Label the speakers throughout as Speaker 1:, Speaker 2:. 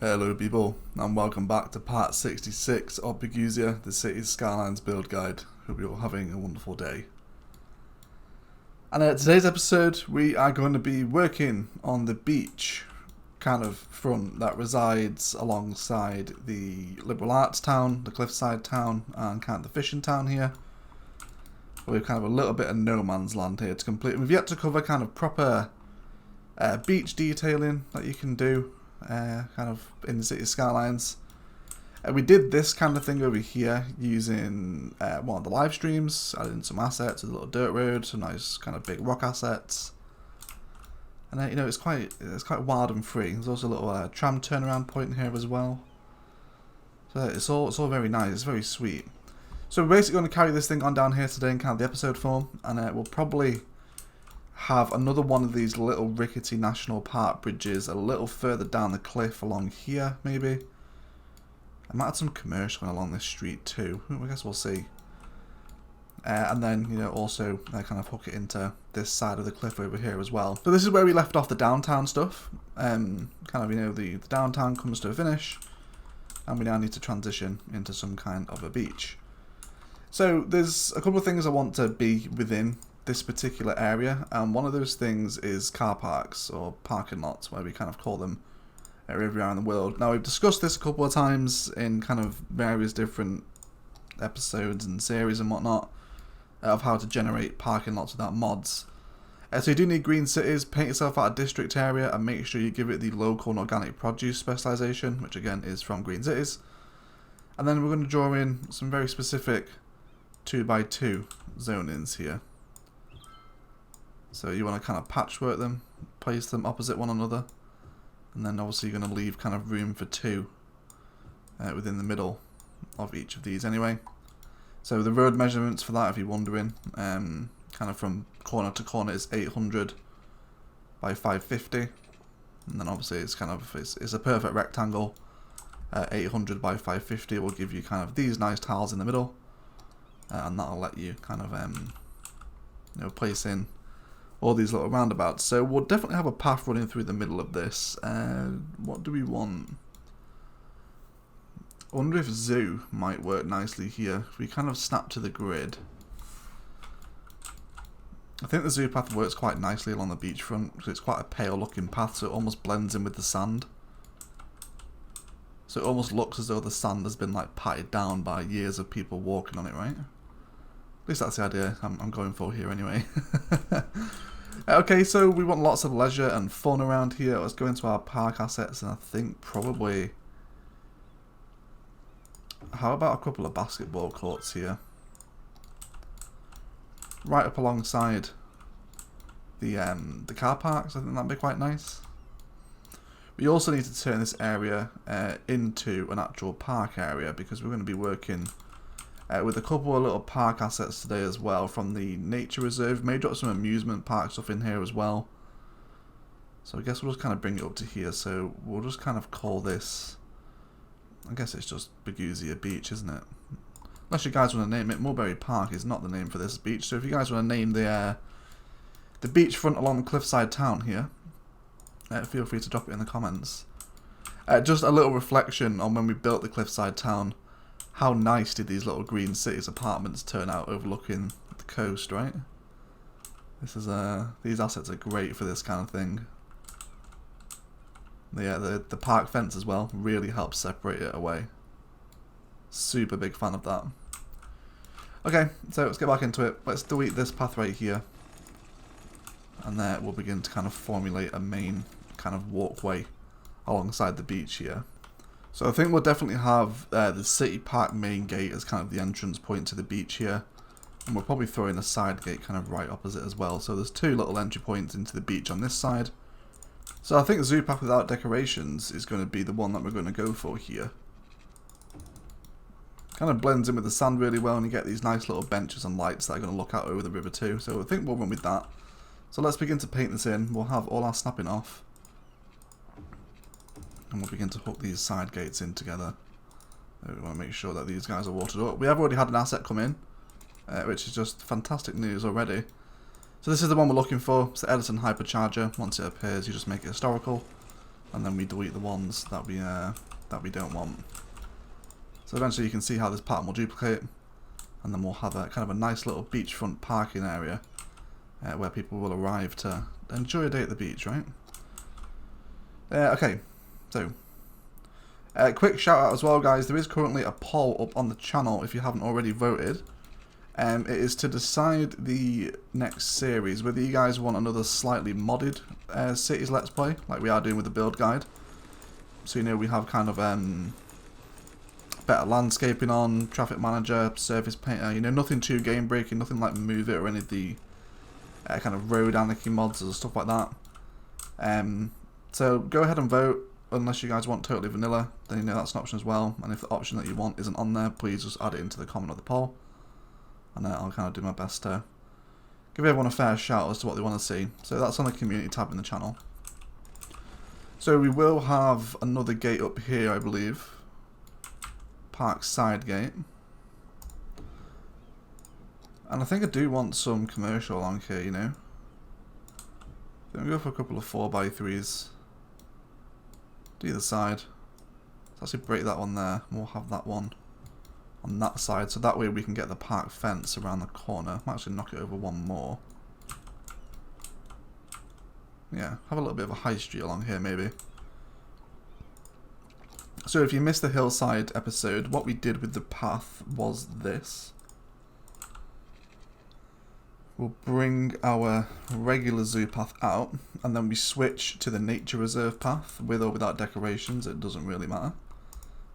Speaker 1: Hello people, and welcome back to part 66 of Enclosure, the city's Skylines build guide. Hope you're all having a wonderful day. And today's episode, we are going to be working on the beach kind of front that resides alongside the liberal arts town, the Cliffside Town, and kind of the fishing town here. We have kind of a little bit of no man's land here to complete. We've yet to cover kind of proper beach detailing that you can do. Kind of in the city skylines. We did this kind of thing over here using one of the live streams, added in some assets, a little dirt road, some nice kind of big rock assets, and you know, it's quite wild and free. There's also a little tram turnaround point here as well. So it's all very nice. It's very sweet. So we're basically going to carry this thing on down here today in kind of the episode form, and we'll probably have another one of these little rickety national park bridges a little further down the cliff along here, maybe. I might add some commercial along this street too. I guess we'll see. And then, you know, also kind of hook it into this side of the cliff over here as well. So this is where we left off the downtown stuff. Kind of, you know, the downtown comes to a finish, and we now need to transition into some kind of a beach. So there's a couple of things I want to be within this particular area, and one of those things is car parks or parking lots, where we kind of call them everywhere around the world. Now, we've discussed this a couple of times in kind of various different episodes and series and whatnot of how to generate parking lots without mods. So you do need green cities. Paint yourself out a district area and make sure you give it the local and organic produce specialization, which again is from green cities. And then we're going to draw in some very specific 2x2 zonings here. So you want to kind of patchwork them, place them opposite one another, and then obviously you're going to leave kind of room for two within the middle of each of these anyway. So the road measurements for that, if you're wondering, kind of from corner to corner is 800 by 550, and then obviously it's kind of it's a perfect rectangle. 800 by 550 will give you kind of these nice tiles in the middle, and that'll let you kind of you know, place in all these little roundabouts. So we'll definitely have a path running through the middle of this. What do we want? I wonder if zoo might work nicely here. If we kind of snap to the grid. I think the zoo path works quite nicely along the beachfront because it's quite a pale looking path, so it almost blends in with the sand. So it almost looks as though the sand has been like patted down by years of people walking on it, right? At least that's the idea I'm going for here anyway. Okay, so we want lots of leisure and fun around here. Let's go into our park assets, and I think probably... How about a couple of basketball courts here? Right up alongside the car parks, I think that'd be quite nice. We also need to turn this area into an actual park area, because we're going to be working with a couple of little park assets today as well from the nature reserve. May drop some amusement park stuff in here as well. So I guess we'll just kind of bring it up to here. So we'll just kind of call this, I guess it's just Enclosure Beach, isn't it? Unless you guys want to name it. Mulberry Park is not the name for this beach. So if you guys want to name the beachfront along the Cliffside Town here, feel free to drop it in the comments. Just a little reflection on when we built the Cliffside Town. How nice did these little green cities apartments turn out overlooking the coast, right? This is these assets are great for this kind of thing. Yeah, the park fence as well really helps separate it away. Super big fan of that. Okay, so let's get back into it. Let's delete this path right here, and there we'll begin to kind of formulate a main kind of walkway alongside the beach here. So I think we'll definitely have the city park main gate as kind of the entrance point to the beach here. And we'll probably throw in a side gate kind of right opposite as well. So there's two little entry points into the beach on this side. So I think the zoo path without decorations is going to be the one that we're going to go for here. Kind of blends in with the sand really well, and you get these nice little benches and lights that are going to look out over the river too. So I think we'll run with that. So let's begin to paint this in. We'll have all our snapping off. And we'll begin to hook these side gates in together. We want to make sure that these guys are watered up. We have already had an asset come in, which is just fantastic news already. So this is the one we're looking for. It's the Edison Hypercharger. Once it appears, you just make it historical. and then we delete the ones that we don't want. So eventually you can see how this pattern will duplicate, and then we'll have a kind of a nice little beachfront parking area where people will arrive to enjoy a day at the beach, right? Okay, so quick shout out as well, guys. There is currently a poll up on the channel if you haven't already voted. It is to decide the next series, whether you guys want another slightly modded cities let's play, like we are doing with the build guide. So, you know, we have kind of better landscaping on, traffic manager, surface painter, you know, nothing too game breaking, nothing like Move It or any of the kind of road anarchy mods or stuff like that. So go ahead and vote, unless you guys want totally vanilla, then you know that's an option as well. And if the option that you want isn't on there, please just add it into the comment of the poll. And I'll kind of do my best to give everyone a fair shout as to what they want to see. So that's on the community tab in the channel. So we will have another gate up here, I believe. Park side gate. And I think I do want some commercial along here, you know. Then we go for a couple of 4x3s. To either side. Let's actually break that one there. We'll have that one on that side, so that way we can get the park fence around the corner. Might actually knock it over one more. Yeah, have a little bit of a high street along here maybe. So if you missed the hillside episode, what we did with the path was this. We'll bring our regular zoo path out, and then we switch to the nature reserve path, with or without decorations, it doesn't really matter.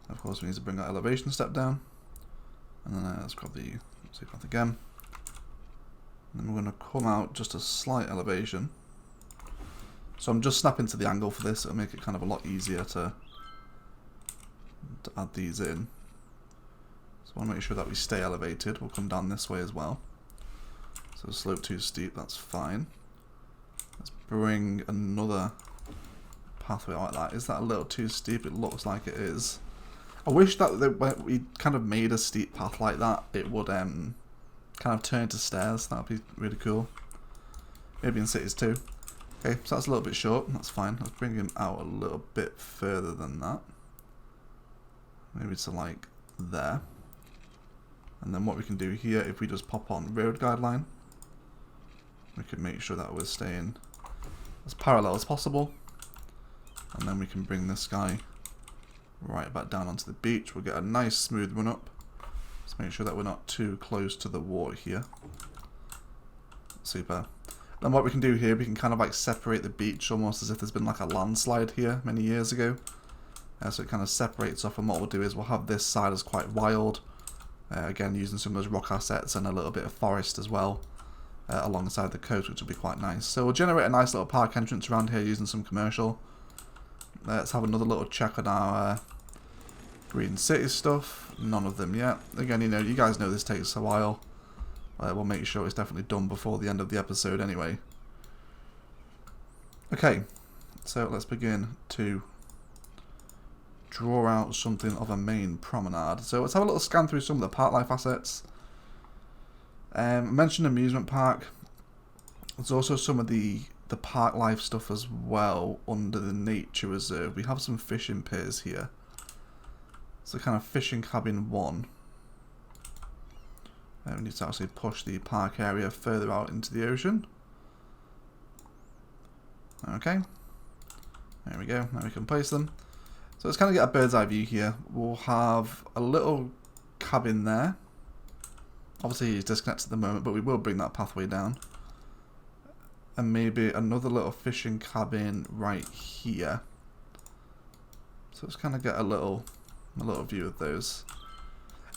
Speaker 1: Of course we need to bring our elevation step down. And then let's grab the zoo path again. And then we're going to come out just a slight elevation. So I'm just snapping to the angle for this, it'll make it kind of a lot easier to add these in. So I want to make sure that we stay elevated. We'll come down this way as well. So slope too steep, that's fine. Let's bring another pathway like that. Is that a little too steep? It looks like it is. I wish that when we kind of made a steep path like that, it would kind of turn to stairs. That would be really cool. Maybe in cities too. Okay, so that's a little bit short. That's fine. Let's bring him out a little bit further than that. Maybe to like there. And then what we can do here, if we just pop on road guideline, we can make sure that we're staying as parallel as possible. And then we can bring this guy right back down onto the beach. We'll get a nice smooth run up. Let's make sure that we're not too close to the water here. Super. Then what we can do here, we can kind of like separate the beach almost as if there's been like a landslide here many years ago. So it kind of separates off, and what we'll do is we'll have this side as quite wild. Again, using some of those rock assets and a little bit of forest as well alongside the coast, which will be quite nice. So we'll generate a nice little park entrance around here using some commercial. Let's have another little check on our green city stuff. None of them yet. Again, you know, you guys know this takes a while. We'll make sure it's definitely done before the end of the episode anyway. Okay, so let's begin to draw out something of a main promenade. So let's have a little scan through some of the Parklife assets. I mentioned amusement park. There's also some of the Parklife stuff as well under the nature reserve. We have some fishing piers here. So kind of fishing cabin 1. We need to actually push the park area further out into the ocean. Okay. There we go. Now we can place them. So let's kind of get a bird's eye view here. We'll have a little cabin there. Obviously he's disconnected at the moment, but we will bring that pathway down. And maybe another little fishing cabin right here. So let's kind of get a little view of those.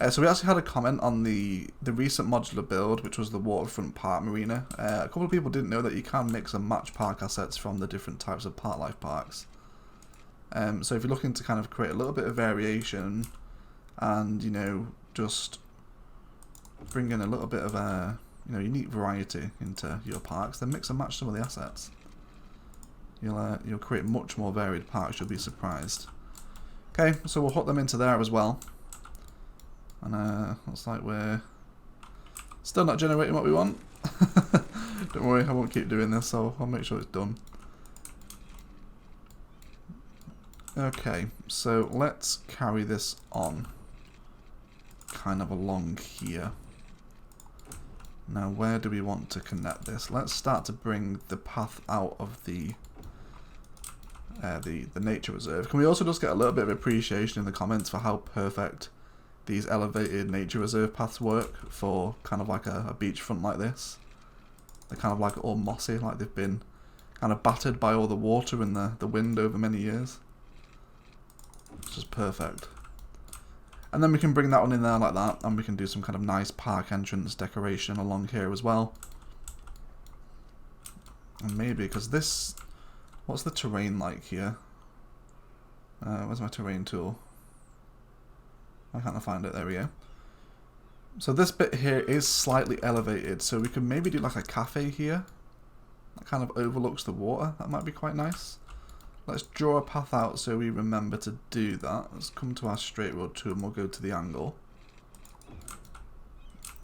Speaker 1: So we actually had a comment on the recent modular build, which was the waterfront park marina. A couple of people didn't know that you can mix and match park assets from the different types of Parklife parks. So if you're looking to kind of create a little bit of variation and, you know, just bring in a little bit of a, you know, unique variety into your parks, then mix and match some of the assets. You'll create much more varied parks, you'll be surprised. Okay, so we'll hook them into there as well. And looks like we're still not generating what we want. Don't worry, I won't keep doing this, so I'll make sure it's done. Okay, so let's carry this on kind of along here. Now where do we want to connect this? Let's start to bring the path out of the nature reserve. Can we also just get a little bit of appreciation in the comments for how perfect these elevated nature reserve paths work for kind of like a beachfront like this? They're kind of like all mossy, like they've been kind of battered by all the water and the wind over many years. It's just perfect. And then we can bring that one in there like that, and we can do some kind of nice park entrance decoration along here as well. And maybe, because this... What's the terrain like here? Where's my terrain tool? I can't find it. There we go. So this bit here is slightly elevated, so we could maybe do like a cafe here. That kind of overlooks the water. That might be quite nice. Let's draw a path out so we remember to do that. Let's come to our straight road tool and we'll go to the angle.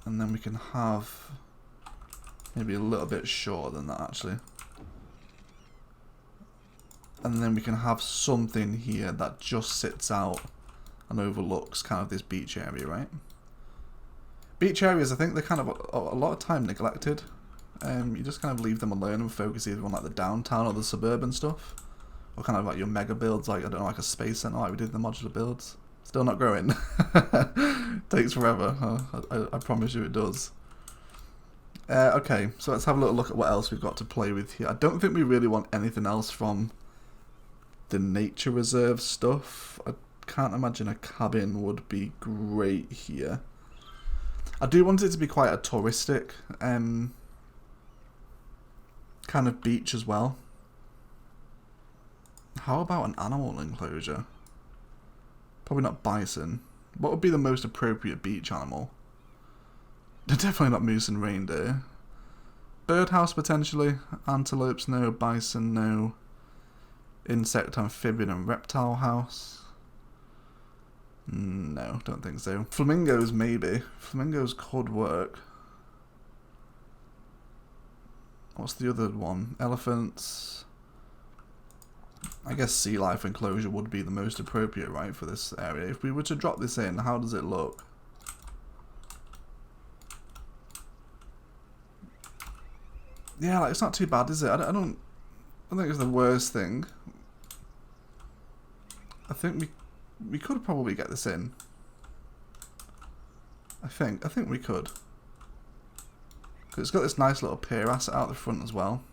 Speaker 1: And then we can have maybe a little bit shorter than that actually. And then we can have something here that just sits out and overlooks kind of this beach area, right? Beach areas, I think they're kind of a lot of time neglected. You just kind of leave them alone and focus either on like the downtown or the suburban stuff. Or kind of like your mega builds, like, I don't know, like a space center like we did in the modular builds. Still not growing. Takes forever. I promise you it does. Okay, so let's have a little look at what else we've got to play with here. I don't think we really want anything else from the nature reserve stuff. I can't imagine a cabin would be great here. I do want it to be quite a touristic kind of beach as well. How about an animal enclosure? Probably not bison. What would be the most appropriate beach animal? Definitely not moose and reindeer. Birdhouse potentially. Antelopes no. Bison no. Insect, amphibian and reptile house. No, don't think so. Flamingos maybe. Flamingos could work. What's the other one? Elephants. I guess sea life enclosure would be the most appropriate, right, for this area. If we were to drop this in, how does it look? Yeah, like, it's not too bad, is it? I don't think it's the worst thing. I think we could probably get this in. I think we could. 'Cause it's got this nice little pier asset out the front as well.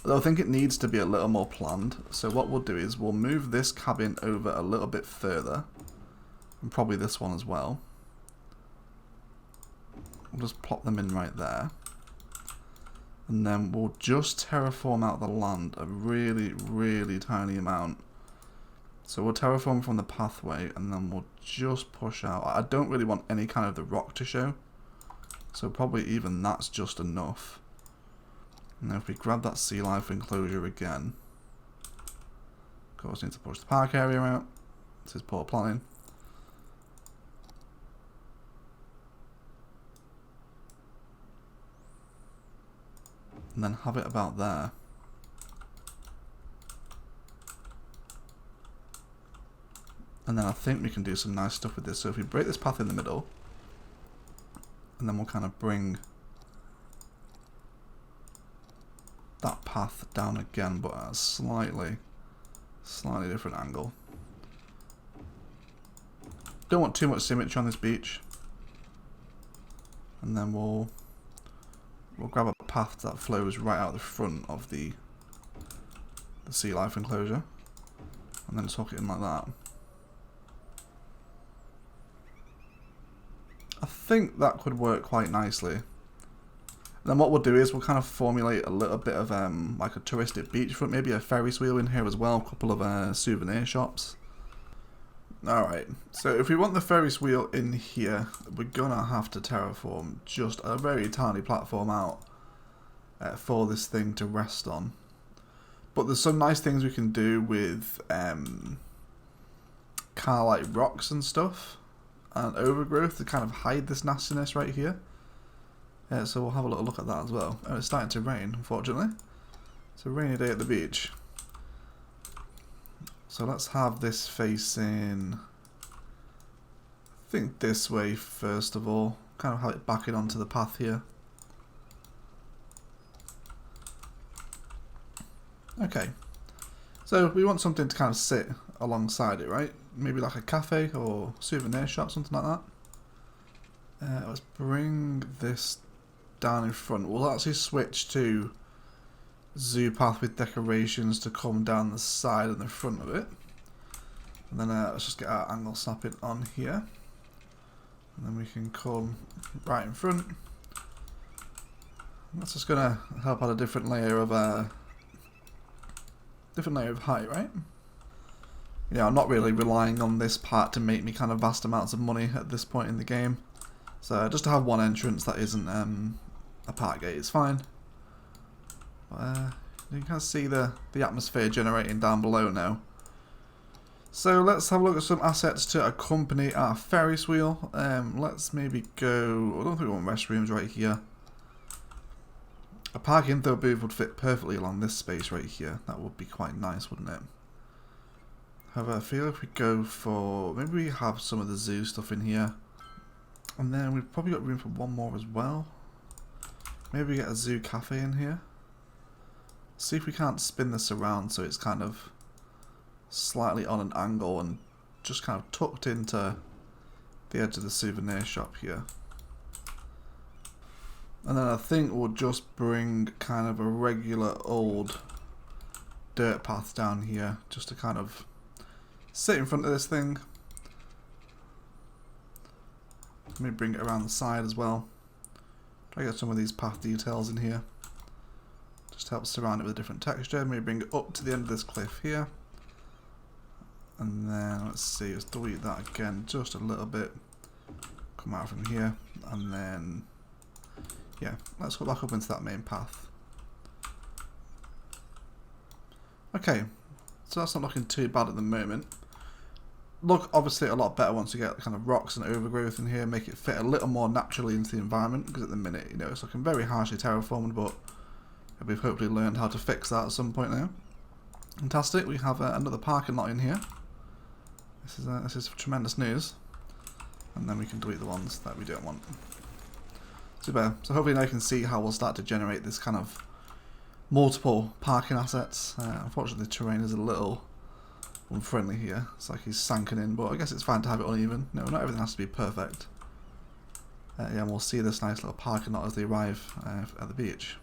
Speaker 1: Although I think it needs to be a little more planned. So what we'll do is we'll move this cabin over a little bit further. And probably this one as well. We'll just plop them in right there. And then we'll just terraform out the land a really, really tiny amount. So we'll terraform from the pathway and then we'll just push out. I don't really want any kind of the rock to show. So probably even that's just enough. Now if we grab that sea life enclosure again. Of course, need to push the park area out. This is poor planning. And then have it about there. And then I think we can do some nice stuff with this. So if we break this path in the middle, and then we'll kind of bring that path down again, but at a slightly different angle. Don't want too much symmetry on this beach. And then we'll grab a path that flows right out the front of the sea life enclosure, and then tuck it in like that. I think that could work quite nicely. And then what we'll do is we'll kind of formulate a little bit of like a touristic beachfront, maybe a Ferris wheel in here as well, a couple of souvenir shops. Alright, so if we want the Ferris wheel in here, we're gonna have to terraform just a very tiny platform out for this thing to rest on. But there's some nice things we can do with kind of like rocks and stuff and overgrowth to kind of hide this nastiness right here. So we'll have a little look at that as well. Oh, it's starting to rain, unfortunately. It's a rainy day at the beach. So let's have this facing, I think this way first of all. Kind of have it backing onto the path here. Okay. So we want something to kind of sit alongside it, right? Maybe like a cafe or souvenir shop, something like that. Let's bring this down in front. We'll actually switch to zoo path with decorations to come down the side and the front of it. And then let's just get our angle snapping on here. And then we can come right in front. That's just going to help add a different layer of height, right? Yeah, I'm not really relying on this part to make me kind of vast amounts of money at this point in the game. So just to have one entrance that isn't a park gate is fine. But, you can kind of see the atmosphere generating down below now. So let's have a look at some assets to accompany our Ferris wheel. Let's maybe go, I don't think we want restrooms right here. A park info booth would fit perfectly along this space right here. That would be quite nice, wouldn't it? However, I feel if we go for, maybe we have some of the zoo stuff in here. And then we've probably got room for one more as well. Maybe we get a zoo cafe in here. See if we can't spin this around so it's kind of slightly on an angle and just kind of tucked into the edge of the souvenir shop here. And then I think we'll just bring kind of a regular old dirt path down here just to kind of sit in front of this thing. Let me bring it around the side as well. Try to get some of these path details in here. Just to help surround it with a different texture. Maybe bring it up to the end of this cliff here. And then let's see, let's delete that again just a little bit. Come out from here. And then, yeah, let's go back up into that main path. Okay, so that's not looking too bad at the moment. Look obviously a lot better once you get kind of rocks and overgrowth in here, make it fit a little more naturally into the environment, because at the minute, you know, it's looking very harshly terraformed, but we've hopefully learned how to fix that at some point now. Fantastic, we have another parking lot in here. This is tremendous news. And then we can delete the ones that we don't want. Super. So hopefully now you can see how we'll start to generate this kind of multiple parking assets. Unfortunately the terrain is a little unfriendly here. It's like he's sunken in, but I guess it's fine to have it uneven. No, not everything has to be perfect. Yeah, and we'll see this nice little parking lot as they arrive at the beach.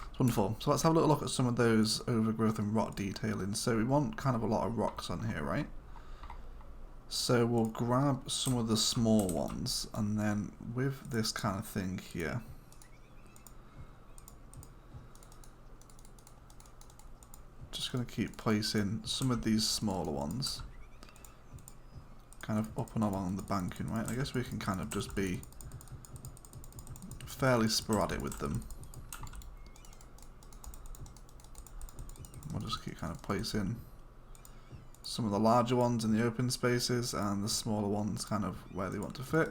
Speaker 1: It's wonderful. So let's have a little look at some of those overgrowth and rock detailing. So we want kind of a lot of rocks on here, right? So we'll grab some of the small ones, and then with this kind of thing here, just going to keep placing some of these smaller ones kind of up and along the banking, right? I guess we can kind of just be fairly sporadic with them. We'll just keep kind of placing some of the larger ones in the open spaces and the smaller ones kind of where they want to fit.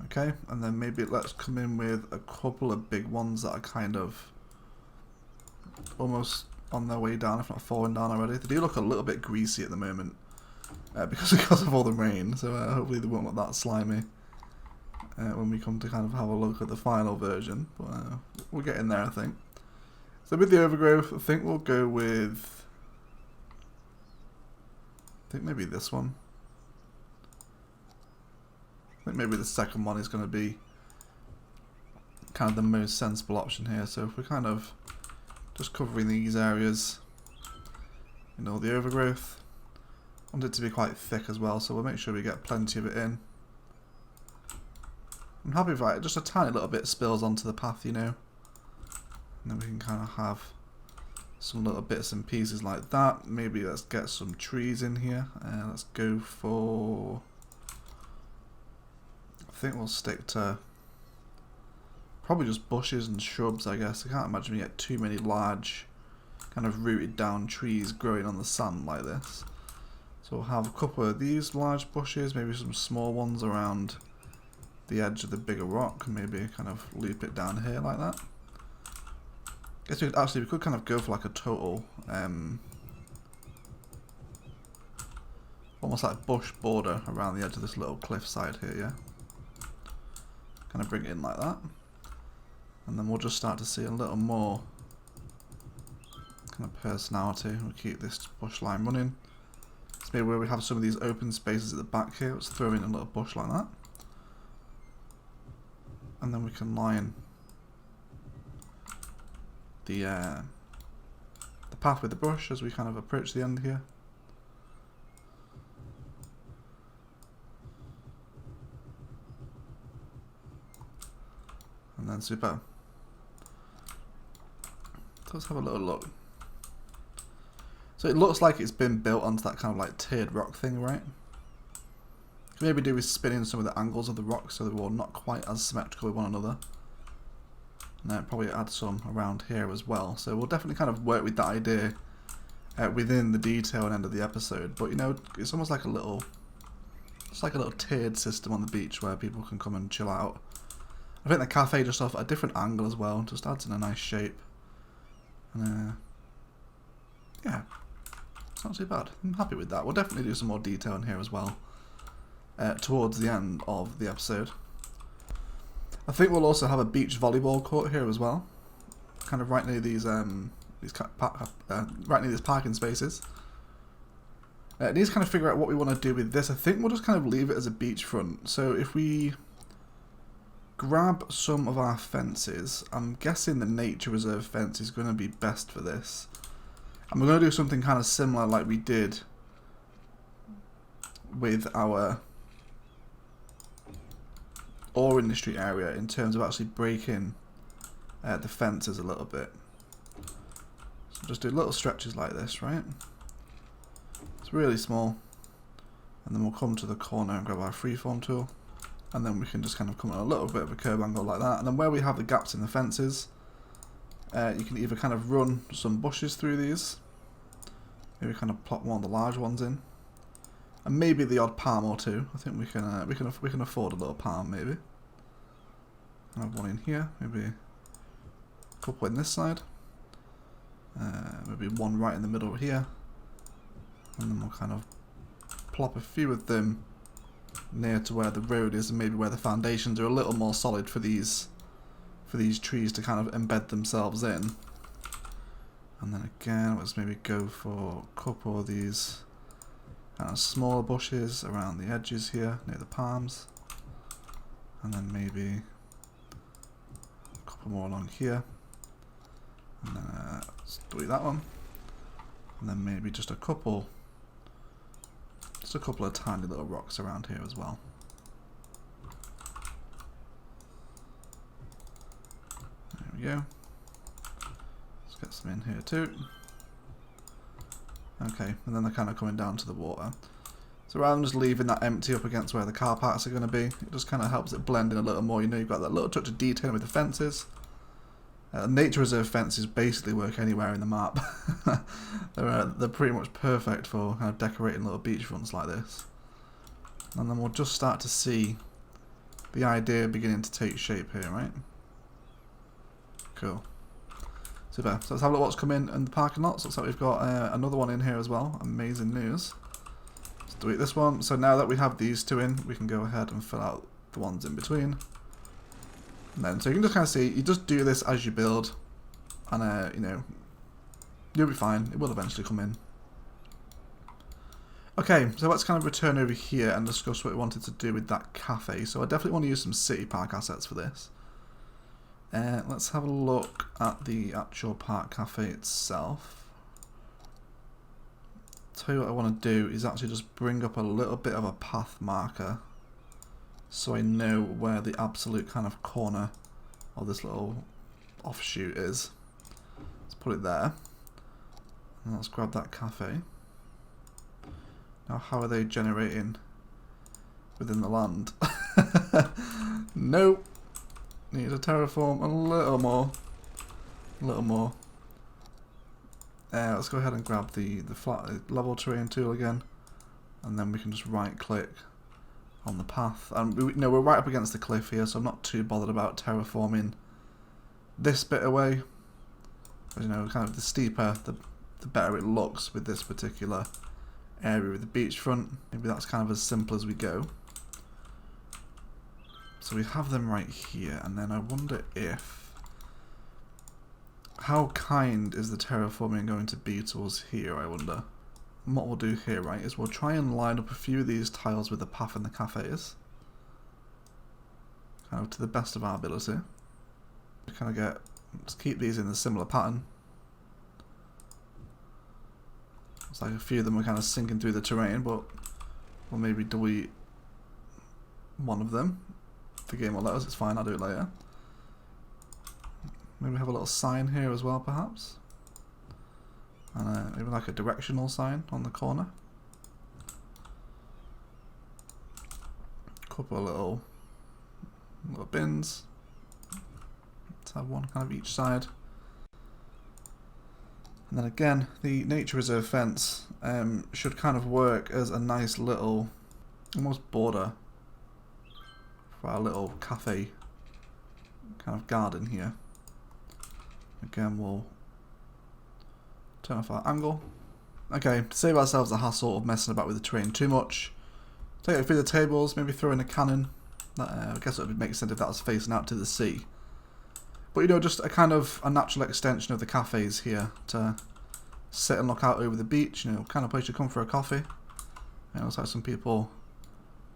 Speaker 1: Okay, and then maybe let's come in with a couple of big ones that are kind of almost on their way down, if not falling down already. They do look a little bit greasy at the moment because of all the rain, so hopefully they won't look that slimy when we come to kind of have a look at the final version. But we'll get in there, I think. So with the overgrowth, I think we'll go with, I think maybe this one. I think maybe the second one is going to be kind of the most sensible option here. So if we're kind of just covering these areas, you know, the overgrowth, I want it to be quite thick as well, so we'll make sure we get plenty of it in. I'm happy if just a tiny little bit spills onto the path, you know, and then we can kind of have some little bits and pieces like that. Maybe let's get some trees in here. Let's go for, I think we'll stick to probably just bushes and shrubs, I guess. I can't imagine we get too many large kind of rooted down trees growing on the sand like this. So we'll have a couple of these large bushes, maybe some small ones around the edge of the bigger rock, maybe kind of loop it down here like that. Guess we could kind of go for like a total almost like bush border around the edge of this little cliffside here, yeah? Kind of bring it in like that. And then we'll just start to see a little more kind of personality. We'll keep this bush line running. So maybe where we have some of these open spaces at the back here, let's throw in a little bush like that. And then we can line the path with the brush as we kind of approach the end here. And then super. Let's have a little look. So it looks like it's been built onto that kind of like tiered rock thing, right? Could maybe do with spinning some of the angles of the rocks so they're all not quite as symmetrical with one another. And then probably add some around here as well. So we'll definitely kind of work with that idea within the detail and end of the episode. But you know, it's almost like a little, it's like a little tiered system on the beach where people can come and chill out. I think the cafe just off a different angle as well, just adds in a nice shape. And yeah, it's not too bad. I'm happy with that. We'll definitely do some more detail in here as well towards the end of the episode. I think we'll also have a beach volleyball court here as well, kind of right near these right near these parking spaces. It needs to kind of figure out what we want to do with this. I think we'll just kind of leave it as a beachfront. So if we grab some of our fences, I'm guessing the nature reserve fence is going to be best for this. And we're going to do something kind of similar like we did with our ore industry area in terms of actually breaking the fences a little bit. So just do little stretches like this, right? It's really small. And then we'll come to the corner and grab our freeform tool. And then we can just kind of come at a little bit of a curve angle like that. And then where we have the gaps in the fences, you can either kind of run some bushes through these, maybe kind of plop one of the large ones in, and maybe the odd palm or two. I think we can afford a little palm maybe. I have one in here, maybe a couple in this side, maybe one right in the middle here, and then we'll kind of plop a few of them near to where the road is and maybe where the foundations are a little more solid for these trees to kind of embed themselves in. And then again, let's maybe go for a couple of these kind of smaller bushes around the edges here near the palms, and then maybe a couple more along here, and then let's delete that one, and then maybe just a couple of tiny little rocks around here as well. There we go. Let's get some in here too. Okay, and then they're kind of coming down to the water. So rather than just leaving that empty up against where the car parks are going to be, it just kind of helps it blend in a little more. You know, you've got that little touch of detail with the fences. Nature reserve fences basically work anywhere in the map. They're pretty much perfect for kind of decorating little beachfronts like this. And then we'll just start to see the idea beginning to take shape here, right? Cool. Super. So let's have a look what's come in the parking lots. Looks like we've got another one in here as well. Amazing news. Let's delete this one. So now that we have these two in, we can go ahead and fill out the ones in between. And then, so you can just kind of see, you just do this as you build, and you know, you'll be fine. It will eventually come in. Okay, so let's kind of return over here and discuss what we wanted to do with that cafe. So I definitely want to use some city park assets for this. Let's have a look at the actual park cafe itself. Tell you what I want to do is actually just bring up a little bit of a path marker, so I know where the absolute kind of corner of this little offshoot is. Let's put it there. And let's grab that cafe. Now, how are they generating within the land? Nope. Need to terraform a little more. A little more. Let's go ahead and grab the flat level terrain tool again. And then we can just right click on the path, and we're right up against the cliff here, so I'm not too bothered about terraforming this bit away. But, you know, kind of the steeper, the better it looks with this particular area with the beachfront. Maybe that's kind of as simple as we go. So we have them right here, and then I wonder if... How kind is the terraforming going to be towards here, I wonder? And what we'll do here, right, is we'll try and line up a few of these tiles with the path and the cafes. Kind of to the best of our ability. We kind of get... Let's keep these in a similar pattern. It's like a few of them are kind of sinking through the terrain, but we'll maybe delete one of them. The game will let us, it's fine, I'll do it later. Maybe have a little sign here as well, perhaps. And maybe like a directional sign on the corner. A couple of little bins. Let's have one kind of each side. And then again, the nature reserve fence should kind of work as a nice little, almost border for our little cafe kind of garden here. Again, we'll turn off our angle. Okay, to save ourselves the hassle of messing about with the terrain too much, take it through the tables, maybe throw in a cannon. I guess it would make sense if that was facing out to the sea. But you know, just a kind of a natural extension of the cafes here to sit and look out over the beach. You know, kind of place you come for a coffee. It looks like some people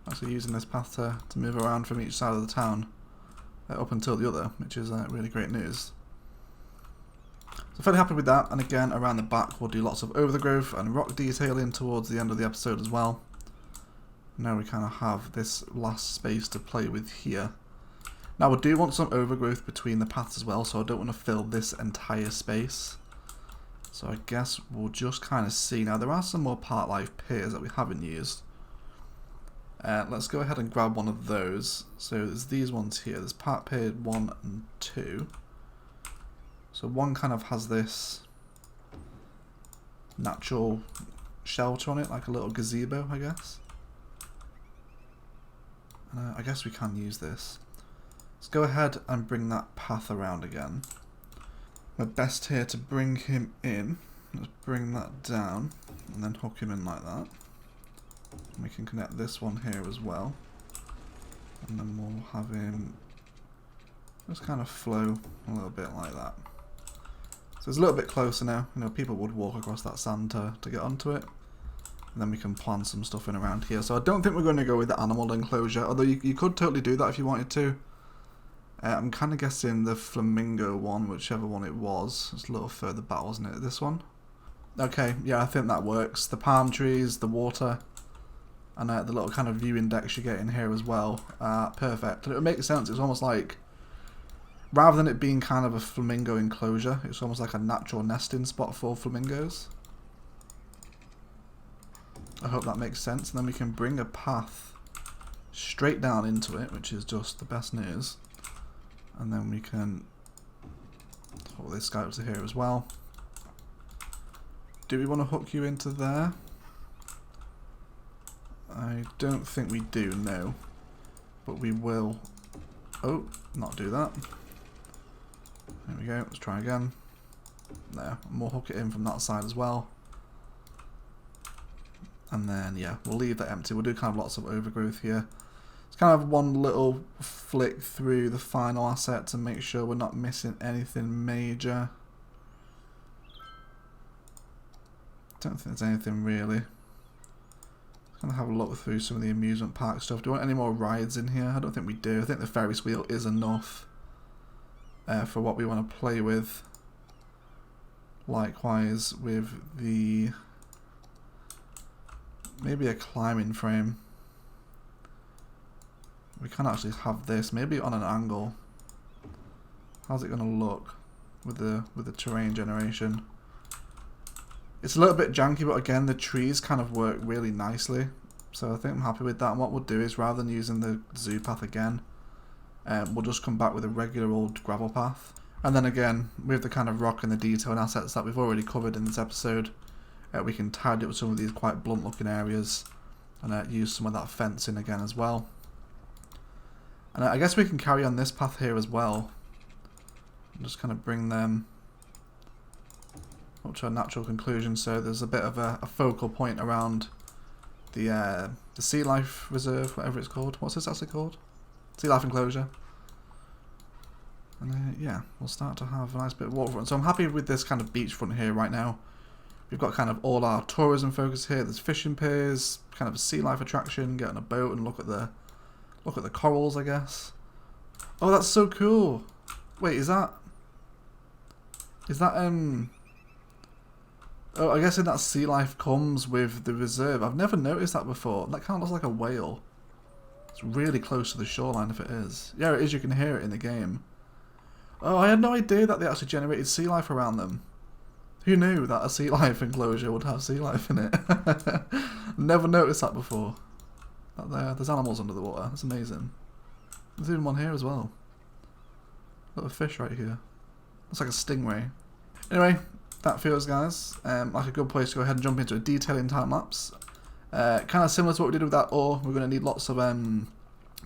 Speaker 1: actually using this path to move around from each side of the town up until the other, which is really great news. So fairly happy with that, and again around the back we'll do lots of over the growth and rock detailing towards the end of the episode as well. Now we kind of have this last space to play with here. Now we do want some overgrowth between the paths as well, so I don't want to fill this entire space. So I guess we'll just kind of see. Now there are some more Parklife piers that we haven't used. Let's go ahead and grab one of those. So there's these ones here. There's Park Pier 1 and 2. So one kind of has this natural shelter on it, like a little gazebo, I guess. I guess we can use this. Let's go ahead and bring that path around again. My best here to bring him in. Let's bring that down and then hook him in like that. And we can connect this one here as well. And then we'll have him just kind of flow a little bit like that. So it's a little bit closer now. You know, people would walk across that sand to get onto it. And then we can plan some stuff in around here. So I don't think we're going to go with the animal enclosure, although you could totally do that if you wanted to. I'm kind of guessing the flamingo one, whichever one it was. It's a little further back, wasn't it? This one? Okay, yeah, I think that works. The palm trees, the water, and the little kind of view index you get in here as well. Perfect. And it would make sense. It's almost like, rather than it being kind of a flamingo enclosure, it's almost like a natural nesting spot for flamingos. I hope that makes sense. And then we can bring a path straight down into it, which is just the best news. And then we can hook this guy up to here as well. Do we want to hook you into there? I don't think we do, no. But we will... Oh, not do that. There we go, let's try again. There, and we'll hook it in from that side as well. And then, yeah, we'll leave that empty. We'll do kind of lots of overgrowth here. It's kind of one little flick through the final asset to make sure we're not missing anything major. Don't think there's anything really. Kind of have a look through some of the amusement park stuff. Do we want any more rides in here? I don't think we do. I think the Ferris Wheel is enough for what we want to play with. Likewise with the... maybe a climbing frame. We can actually have this, maybe on an angle. How's it going to look with the terrain generation? It's a little bit janky, but again, the trees kind of work really nicely. So I think I'm happy with that. And what we'll do is, rather than using the zoo path again, we'll just come back with a regular old gravel path. And then again, with the kind of rock and the detail and assets that we've already covered in this episode, we can tidy up some of these quite blunt looking areas and use some of that fencing again as well. And I guess we can carry on this path here as well. Just kind of bring them up to a natural conclusion. So there's a bit of a focal point around the sea life reserve, whatever it's called. What's this actually called? Sea life enclosure. And yeah, we'll start to have a nice bit of waterfront. So I'm happy with this kind of beachfront here right now. We've got kind of all our tourism focus here. There's fishing piers, kind of a sea life attraction, get on a boat and look at the corals, I guess. Oh, that's so cool. Wait, is that oh, I guess in that sea life comes with the reserve. I've never noticed that before. That kind of looks like a whale. It's really close to the shoreline if it is. Yeah, it is. You can hear it in the game. Oh, I had no idea that they actually generated sea life around them. Who knew that a sea life enclosure would have sea life in it? Never noticed that before. There's animals under the water. That's amazing. There's even one here as well. Got a fish right here. Looks like a stingray. Anyway, that feels, guys, like a good place to go ahead and jump into a detailing time lapse. Kind of similar to what we did with that ore. We're going to need lots of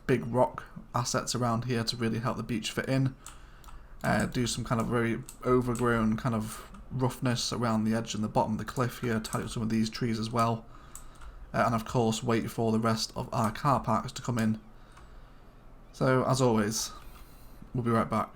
Speaker 1: big rock assets around here to really help the beach fit in. Do some kind of very overgrown kind of roughness around the edge and the bottom of the cliff here, tidy up some of these trees as well, and of course wait for the rest of our car parks to come in. So as always, we'll be right back.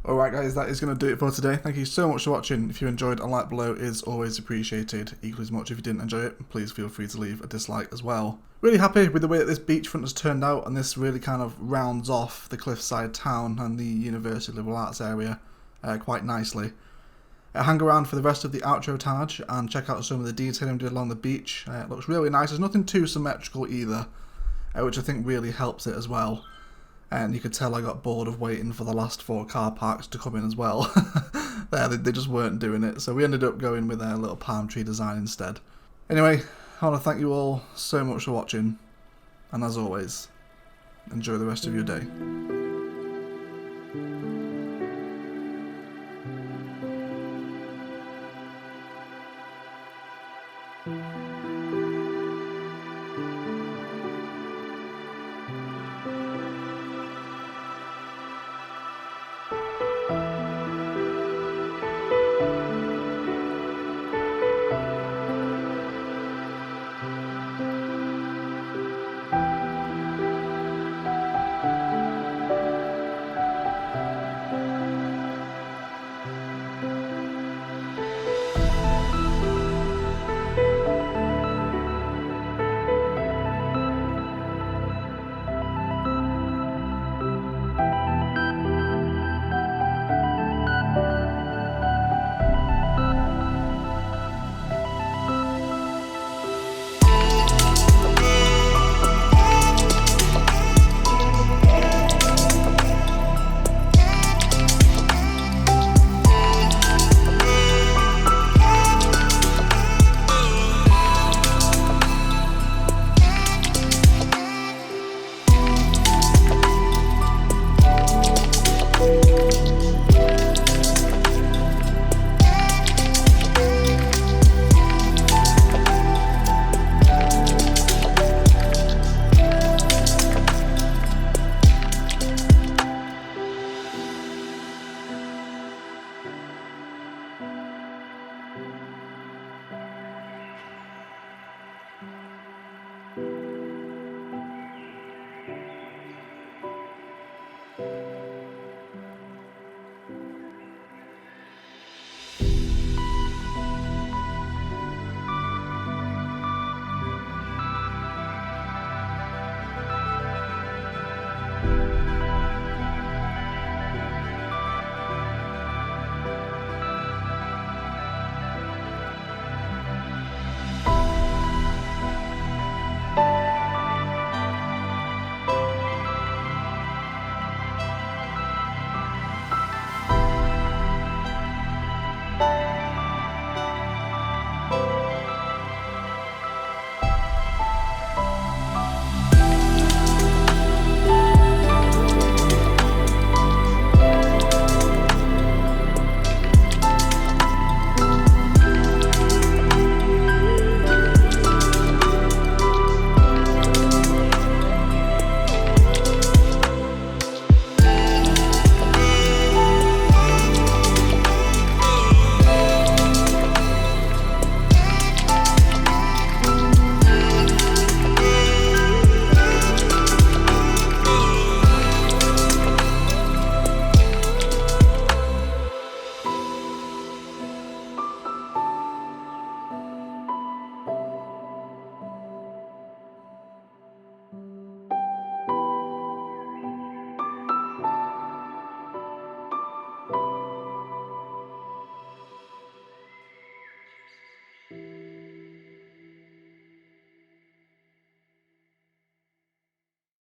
Speaker 1: Alright guys, that is going to do it for today. Thank you so much for watching. If you enjoyed, a like below is always appreciated. Equally as much if you didn't enjoy it, please feel free to leave a dislike as well. Really happy with the way that this beachfront has turned out, and this really kind of rounds off the Cliffside Town and the University Liberal Arts area quite nicely. Hang around for the rest of the outro Taj and check out some of the detailing we did along the beach. It looks really nice. There's nothing too symmetrical either, which I think really helps it as well. And you could tell I got bored of waiting for the last 4 car parks to come in as well. They just weren't doing it, so we ended up going with a little palm tree design instead. Anyway, I want to thank you all so much for watching, and as always, enjoy the rest of your day.